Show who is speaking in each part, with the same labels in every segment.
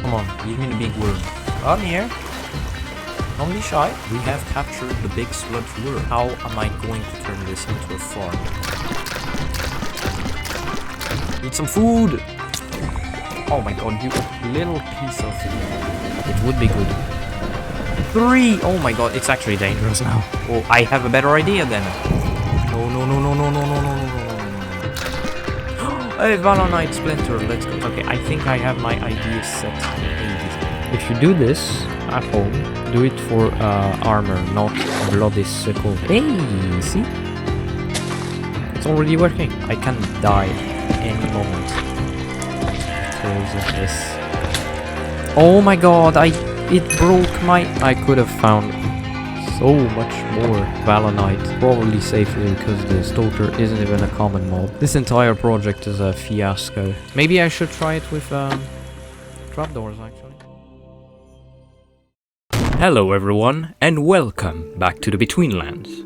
Speaker 1: Come on, give me the big worm. Come here. Don't be shy. We have captured the big sludge worm. How am I going to turn this into a farm? Need some food! Oh my god, you little piece of... It would be good. 3! Oh my god, it's actually dangerous now. Oh, I have a better idea then. No. Hey, Valonite Splinter, let's go. Okay, I think I have my idea set. If you do this at home, do it for armor, not bloody sickle. Hey, see? It's already working. I can die any moment. Because of this. Oh my god, it broke my... I could have found so much more Valonite, probably safely because the stoker isn't even a common mob. This entire project is a fiasco. Maybe I should try it with trapdoors actually. Hello everyone, and welcome back to the Betweenlands.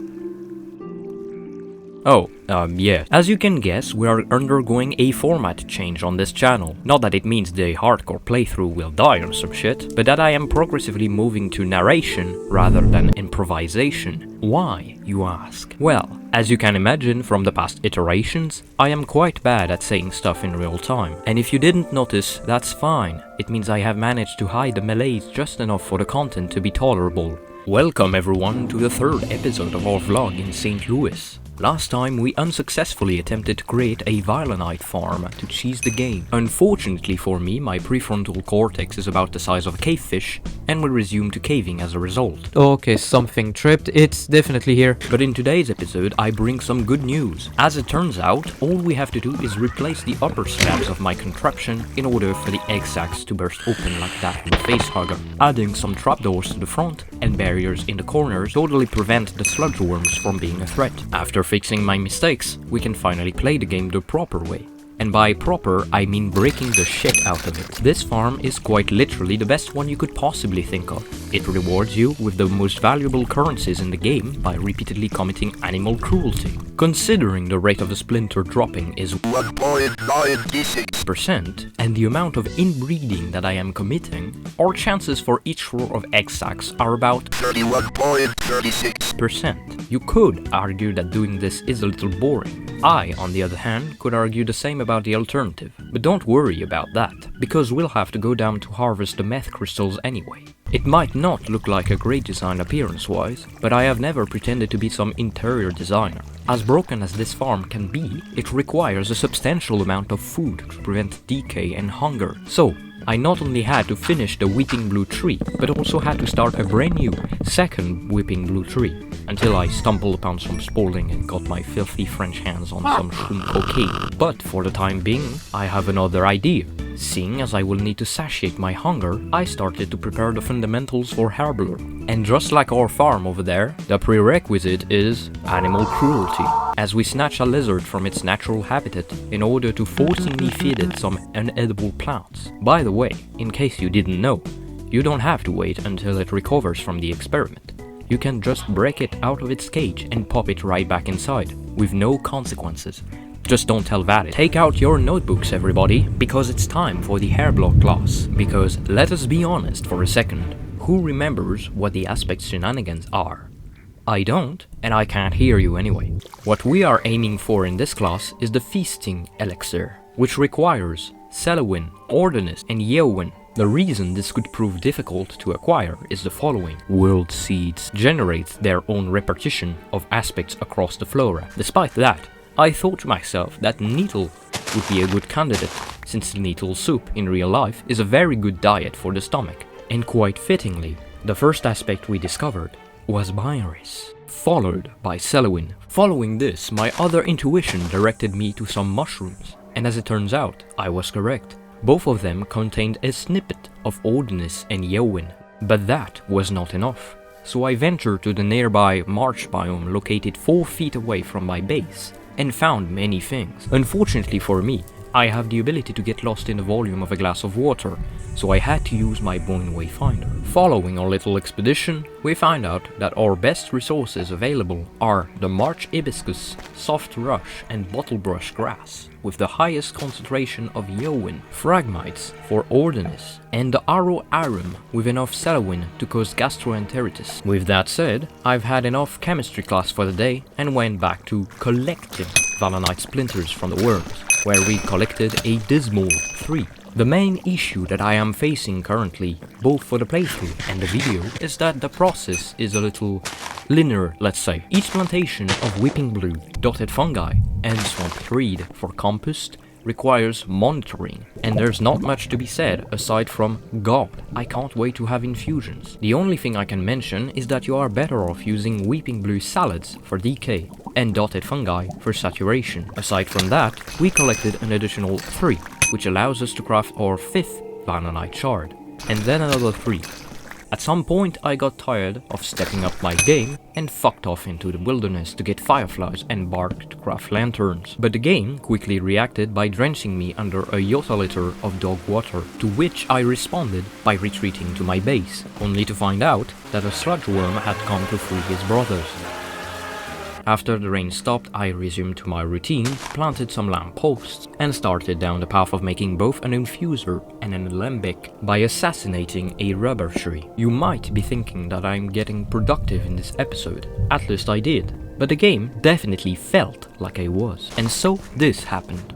Speaker 1: Oh, yeah. As you can guess, we are undergoing a format change on this channel. Not that it means the hardcore playthrough will die or some shit, but that I am progressively moving to narration rather than improvisation. Why, you ask? Well, as you can imagine from the past iterations, I am quite bad at saying stuff in real time. And if you didn't notice, that's fine. It means I have managed to hide the malaise just enough for the content to be tolerable. Welcome everyone to the third episode of our vlog in St. Louis. Last time we unsuccessfully attempted to create a Valonite farm to cheese the game. Unfortunately for me, my prefrontal cortex is about the size of a cavefish and will resume to caving as a result. Okay, something tripped, it's definitely here. But in today's episode I bring some good news. As it turns out, all we have to do is replace the upper slabs of my contraption in order for the egg sacs to burst open like that in a facehugger. Adding some trapdoors to the front and barriers in the corners totally prevent the sludge worms from being a threat. After fixing my mistakes, we can finally play the game the proper way. And by proper, I mean breaking the shit out of it. This farm is quite literally the best one you could possibly think of. It rewards you with the most valuable currencies in the game by repeatedly committing animal cruelty. Considering the rate of the splinter dropping is 1.96% and the amount of inbreeding that I am committing, our chances for each row of egg sacs are about 31.36%. You could argue that doing this is a little boring. I, on the other hand, could argue the same about the alternative. But don't worry about that, because we'll have to go down to harvest the meth crystals anyway. It might not look like a great design appearance-wise, but I have never pretended to be some interior designer. As broken as this farm can be, it requires a substantial amount of food to prevent decay and hunger. So, I not only had to finish the weeping blue tree, but also had to start a brand new second weeping blue tree, until I stumbled upon some spalling and got my filthy French hands on some shroom cocaine. But for the time being, I have another idea. Seeing as I will need to satiate my hunger, I started to prepare the fundamentals for Harbor. And just like our farm over there, the prerequisite is animal cruelty, as we snatch a lizard from its natural habitat in order to forcibly feed it some unedible plants. By the way, in case you didn't know, you don't have to wait until it recovers from the experiment. You can just break it out of its cage and pop it right back inside, with no consequences. Just don't tell Valid. Take out your notebooks everybody, because it's time for the hairblock class. Because let us be honest for a second, who remembers what the aspect shenanigans are? I don't, and I can't hear you anyway. What we are aiming for in this class is the feasting elixir, which requires Selawin, Ordinus, and Yeowin. The reason this could prove difficult to acquire is the following. World seeds generate their own repartition of aspects across the flora. Despite that, I thought to myself that nettle would be a good candidate, since nettle soup in real life is a very good diet for the stomach. And quite fittingly, the first aspect we discovered was Myris, followed by Selawin. Following this, my other intuition directed me to some mushrooms, and as it turns out, I was correct. Both of them contained a snippet of Ordinus and Yeowin, but that was not enough. So I ventured to the nearby marsh biome located 4 feet away from my base, and found many things. Unfortunately for me, I have the ability to get lost in the volume of a glass of water, so I had to use my Boing Wayfinder. Following our little expedition, we find out that our best resources available are the March Hibiscus, Soft Rush and Bottlebrush grass, with the highest concentration of Yowin, Phragmites for Ordinus, and the Aro Arum with enough Selawin to cause gastroenteritis. With that said, I've had enough chemistry class for the day and went back to collecting Valonite splinters from the worms, where we collected a dismal 3. The main issue that I am facing currently, both for the playthrough and the video, is that the process is a little linear, let's say. Each plantation of Weeping Blue, Dotted Fungi, and Swamp Reed for compost requires monitoring, and there's not much to be said aside from God, I can't wait to have infusions. The only thing I can mention is that you are better off using Weeping Blue salads for decay and Dotted Fungi for saturation. Aside from that, we collected an additional 3, which allows us to craft our 5th Valonite shard, and then another 3. At some point I got tired of stepping up my game and fucked off into the wilderness to get fireflies and bark to craft lanterns. But the game quickly reacted by drenching me under a yota-liter of dog water, to which I responded by retreating to my base, only to find out that a sludge worm had come to free his brothers. After the rain stopped, I resumed to my routine, planted some lampposts, and started down the path of making both an infuser and an alembic by assassinating a rubber tree. You might be thinking that I'm getting productive in this episode, at least I did, but the game definitely felt like I was, and so this happened.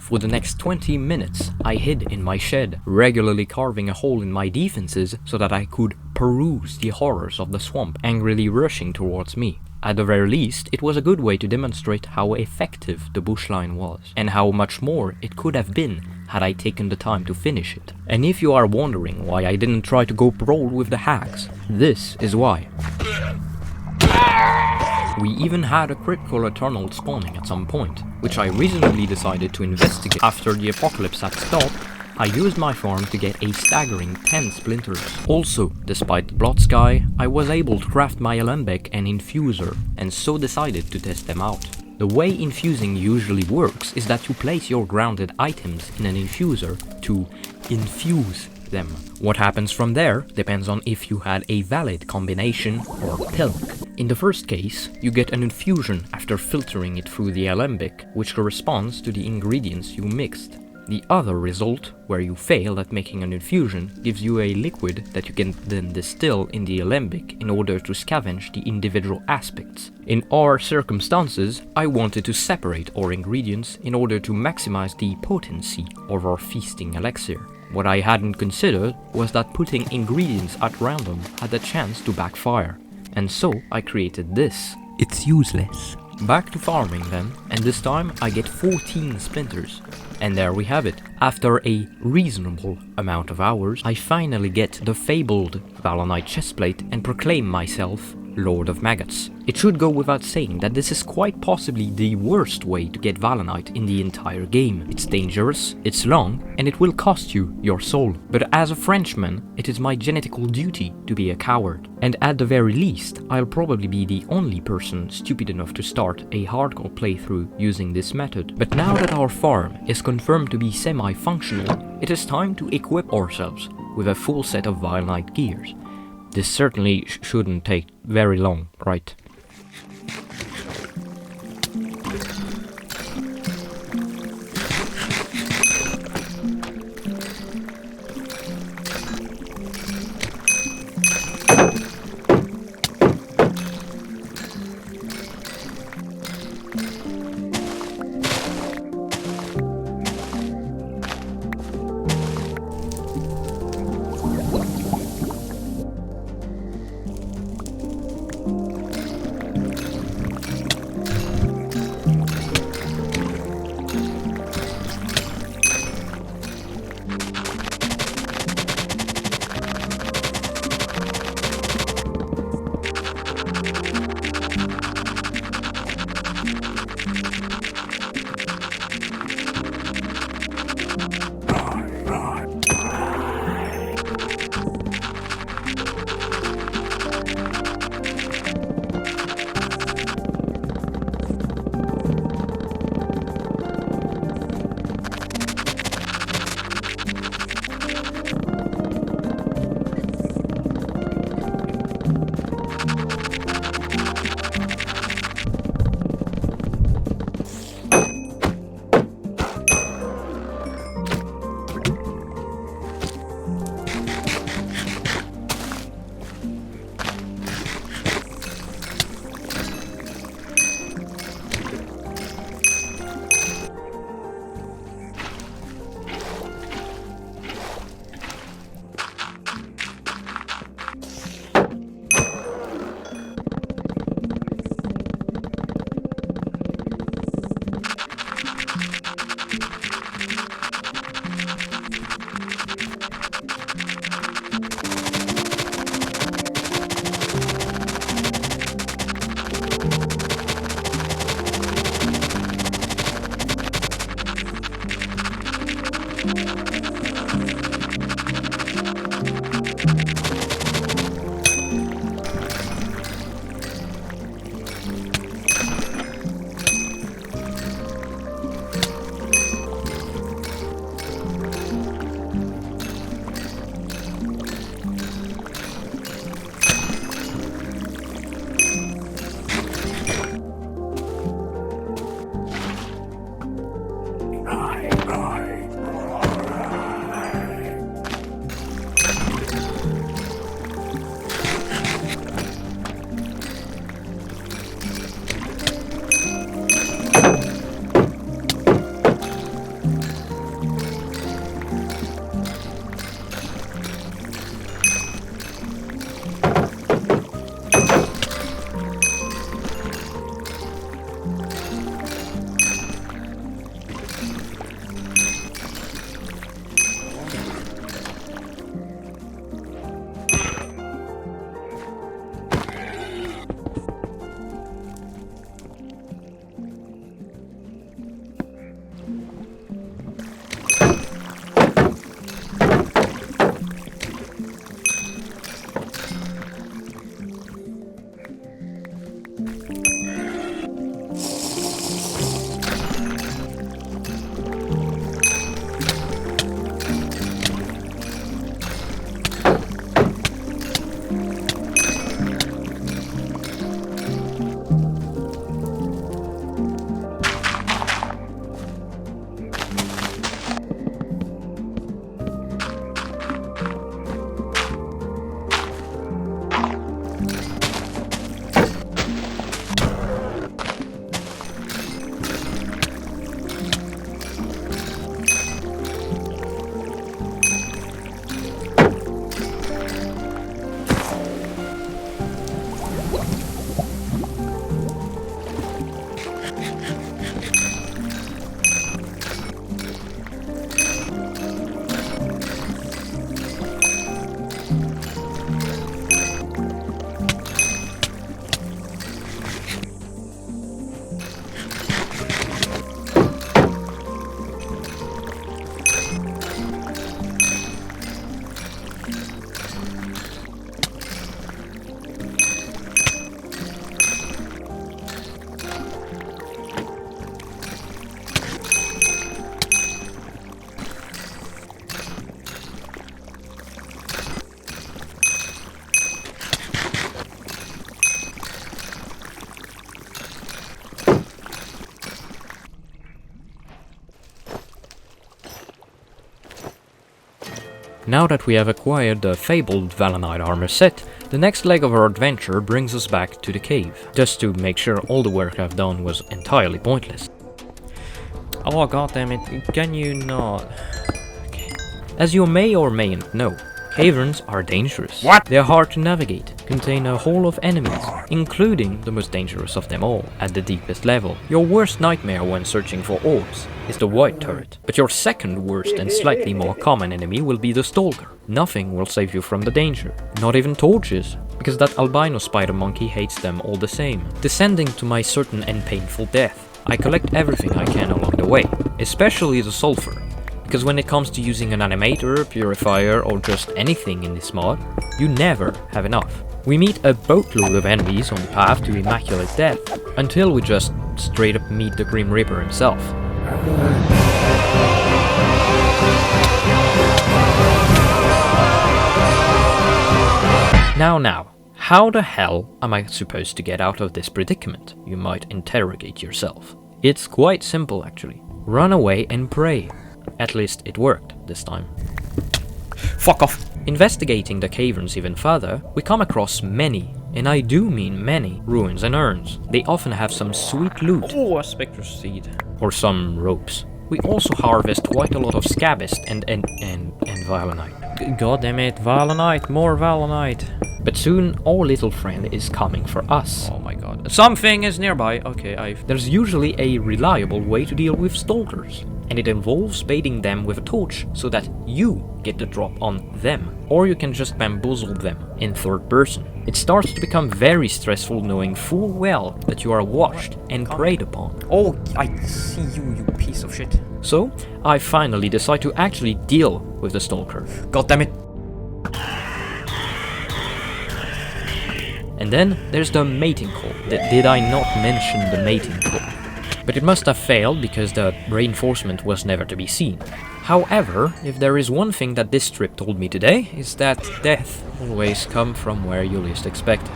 Speaker 1: For the next 20 minutes, I hid in my shed, regularly carving a hole in my defenses so that I could peruse the horrors of the swamp angrily rushing towards me. At the very least, it was a good way to demonstrate how effective the bushline was, and how much more it could have been had I taken the time to finish it. And if you are wondering why I didn't try to go brawl with the hags, this is why. We even had a critical Eternal spawning at some point, which I reasonably decided to investigate. After the apocalypse had stopped, I used my farm to get a staggering 10 splinters. Also, despite the blood sky, I was able to craft my alembic and infuser, and so decided to test them out. The way infusing usually works is that you place your grounded items in an infuser to infuse them. What happens from there depends on if you had a valid combination or pilk. In the first case, you get an infusion after filtering it through the alembic, which corresponds to the ingredients you mixed. The other result, where you fail at making an infusion, gives you a liquid that you can then distill in the alembic in order to scavenge the individual aspects. In our circumstances, I wanted to separate our ingredients in order to maximize the potency of our feasting elixir. What I hadn't considered was that putting ingredients at random had a chance to backfire, and so I created this. It's useless. Back to farming then, and this time I get 14 splinters. And there we have it. After a reasonable amount of hours, I finally get the fabled Valonite chestplate and proclaim myself Lord of Maggots. It should go without saying that this is quite possibly the worst way to get Valonite in the entire game. It's dangerous, it's long, and it will cost you your soul. But as a Frenchman, it is my genetical duty to be a coward. And at the very least, I'll probably be the only person stupid enough to start a hardcore playthrough using this method. But now that our farm is confirmed to be semi-functional, it is time to equip ourselves with a full set of Valonite gears. This certainly shouldn't take very long, right? Now that we have acquired the fabled Valonite armor set, the next leg of our adventure brings us back to the cave, just to make sure all the work I've done was entirely pointless. Oh goddammit, can you not? Okay. As you may or mayn't know, caverns are dangerous.
Speaker 2: What?
Speaker 1: They are hard to navigate, contain a hole of enemies, including the most dangerous of them all, at the deepest level. Your worst nightmare when searching for orbs is the white turret, but your second worst and slightly more common enemy will be the stalker. Nothing will save you from the danger, not even torches, because that albino spider monkey hates them all the same. Descending to my certain and painful death, I collect everything I can along the way, especially the sulfur, because when it comes to using an animator, purifier or just anything in this mod, you never have enough. We meet a boatload of enemies on the path to immaculate death, until we just straight up meet the Grim Reaper himself. Now, how the hell am I supposed to get out of this predicament? You might interrogate yourself. It's quite simple actually. Run away and pray. At least it worked this time. Fuck off! Investigating the caverns even further, we come across many, and I do mean many, ruins and urns. They often have some sweet loot. Oh, a spectre seed. Or some ropes. We also harvest quite a lot of scabbist and Valonite. God damn it, Valonite, more Valonite. But soon our little friend is coming for us. Oh my god. Something is nearby. Okay, There's usually a reliable way to deal with stalkers. And it involves baiting them with a torch so that you get the drop on them. Or you can just bamboozle them in third person. It starts to become very stressful knowing full well that you are watched and preyed upon. Oh, I see you, you piece of shit. So, I finally decide to actually deal with the stalker. God damn it. And then there's the mating call. Did I not mention the mating call? But it must have failed because the reinforcement was never to be seen. However, if there is one thing that this trip told me today, is that death always comes from where you least expect it.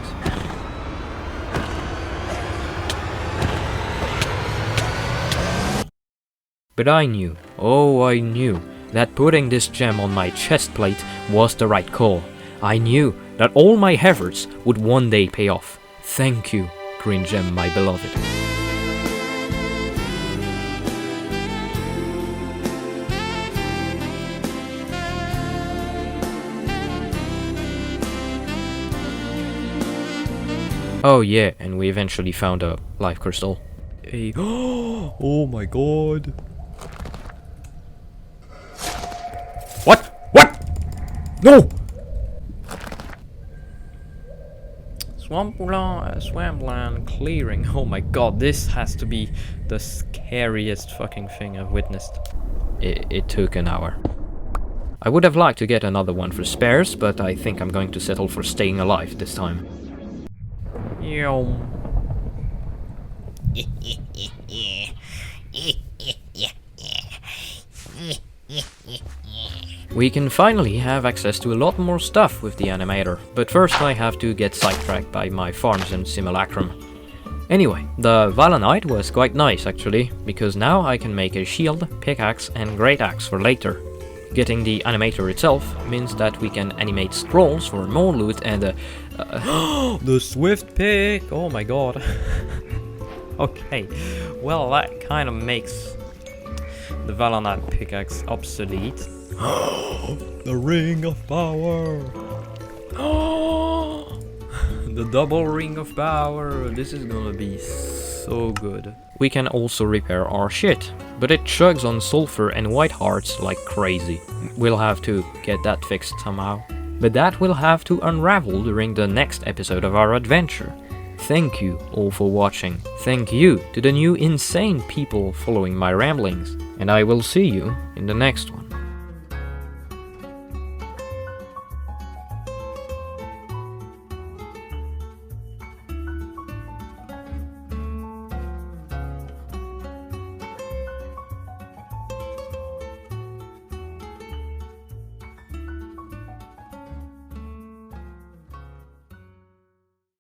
Speaker 1: But I knew, oh I knew, that putting this gem on my chest plate was the right call. I knew that all my efforts would one day pay off. Thank you, Green Gem, my beloved. Oh yeah, and we eventually found a life crystal. Oh my god. What? What? No! Swampland clearing. Oh my god, this has to be the scariest fucking thing I've witnessed. It took an hour. I would have liked to get another one for spares, but I think I'm going to settle for staying alive this time. Yo. We can finally have access to a lot more stuff with the animator, but first I have to get sidetracked by my farms and simulacrum. Anyway, the Valonite was quite nice actually, because now I can make a shield, pickaxe and great axe for later. Getting the animator itself means that we can animate scrolls for more loot and the swift pick! Oh my god. Okay, well that kind of makes the Valonite pickaxe obsolete. The ring of power! The double ring of power! This is gonna be so good. We can also repair our shit, but it chugs on sulfur and white hearts like crazy. We'll have to get that fixed somehow. But that will have to unravel during the next episode of our adventure. Thank you all for watching. Thank you to the new insane people following my ramblings. And I will see you in the next one.